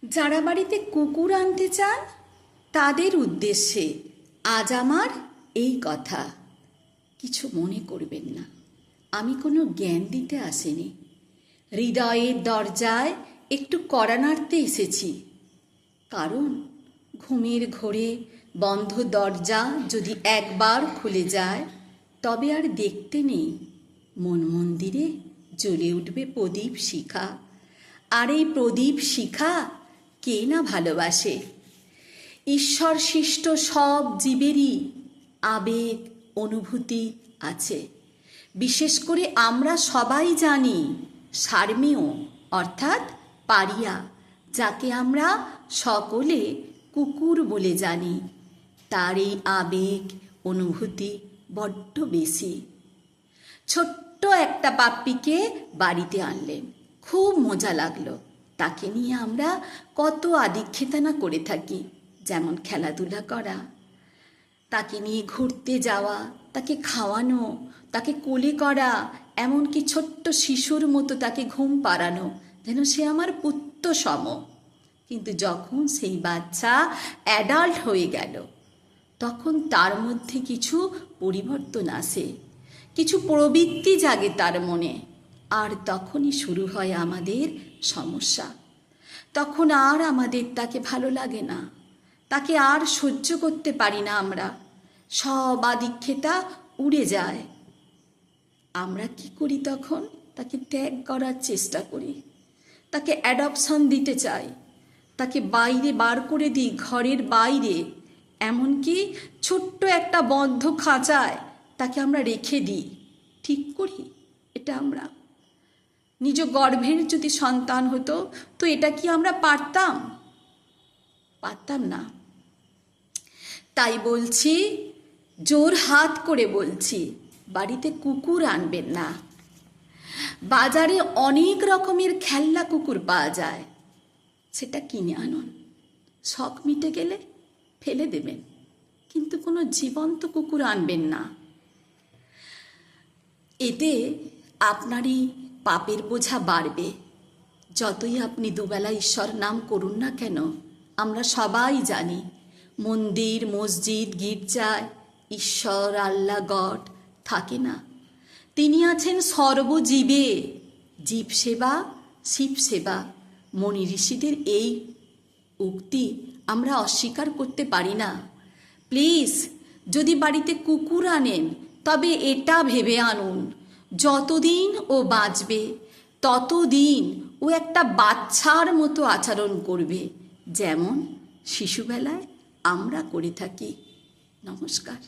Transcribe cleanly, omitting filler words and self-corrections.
যারা বাড়িতে কুকুর আনতে চান তাদের উদ্দেশ্যে আজ আমার এই কথা। কিছু মনে করবেন না, আমি কোনো জ্ঞান দিতে আসিনি। হৃদয়ের দরজায় একটু কড়া নাড়তে এসেছি। কারণ ঘুমের ঘোরে বন্ধ দরজা যদি একবার খুলে যায় তবে আর দেখতে নেই মন মন্দিরে জ্বলে উঠবে প্রদীপ শিখা। আর এই প্রদীপ শিখা কে না ভালোবাসে। ঈশ্বর সৃষ্ট সব জীবেরই আবেগ অনুভূতি আছে। বিশেষ করে আমরা সবাই জানি সারমেয় অর্থাৎ পারিয়া, যাকে আমরা সকলে কুকুর বলে জানি, তার এই আবেগ অনুভূতি বড্ড বেশি। ছোট্ট একটা পাপ্পিকে বাড়িতে আনলেন, খুব মজা লাগলো। তাকে নিয়ে আমরা কত আদিক্ষেতানা করে থাকি, যেমন খেলাধুলা করা, তাকে নিয়ে ঘুরতে যাওয়া, তাকে খাওয়ানো, তাকে কোলে করা, এমনকি ছোট্ট শিশুর মতো তাকে ঘুম পাড়ানো, যেন সে আমার পুত্র সম। কিন্তু যখন সেই বাচ্চা অ্যাডাল্ট হয়ে গেল তখন তার মধ্যে কিছু পরিবর্তন আসে, কিছু প্রবৃত্তি জাগে তার মনে। আর তখনই শুরু হয় আমাদের সমস্যা। তখন আর আমাদের তাকে ভালো লাগে না, তাকে আর সহ্য করতে পারি না আমরা। সব আদিক্ষেতা উড়ে যায়। আমরা কি করি তখন? তাকে ত্যাগ করার চেষ্টা করি, তাকে অ্যাডপশন দিতে চাই, তাকে বাইরে বার করে দিই, ঘরের বাইরে, এমনকি ছোট্ট একটা বদ্ধ খাঁচায় তাকে আমরা রেখে দিই। ঠিক করি এটা আমরা? নিজ গর্ভের যদি সন্তান হতো তো এটা কি আমরা পারতাম? পারতাম না। তাই বলছি, জোর হাত করে বলছি, বাড়িতে কুকুর আনবেন না। বাজারে অনেক রকমের খেলনা কুকুর পাওয়া যায়, সেটা কিনে আনুন। শখ মিটে গেলে ফেলে দেবেন, কিন্তু কোনো জীবন্ত কুকুর আনবেন না। এতে আপনারই পাপের বোঝা বাড়বে। যতই আপনি দুবেলা ঈশ্বর নাম করুন না কেন, আমরা সবাই জানি মন্দির মসজিদ গির্জায় ঈশ্বর আল্লাহ গড থাকে না। তিনি আছেন সর্বজীবে। জীব সেবা শিব সেবা, মনি ঋষিদের এই উক্তি আমরা অস্বীকার করতে পারি না। প্লিজ, যদি বাড়িতে কুকুর আনেন তবে এটা ভেবে আনুন, যতদিন ও বাঁচবে ততদিন ও একটা বাচ্চার মতো আচরণ করবে, যেমন শিশুবেলায় আমরা করে থাকি। নমস্কার।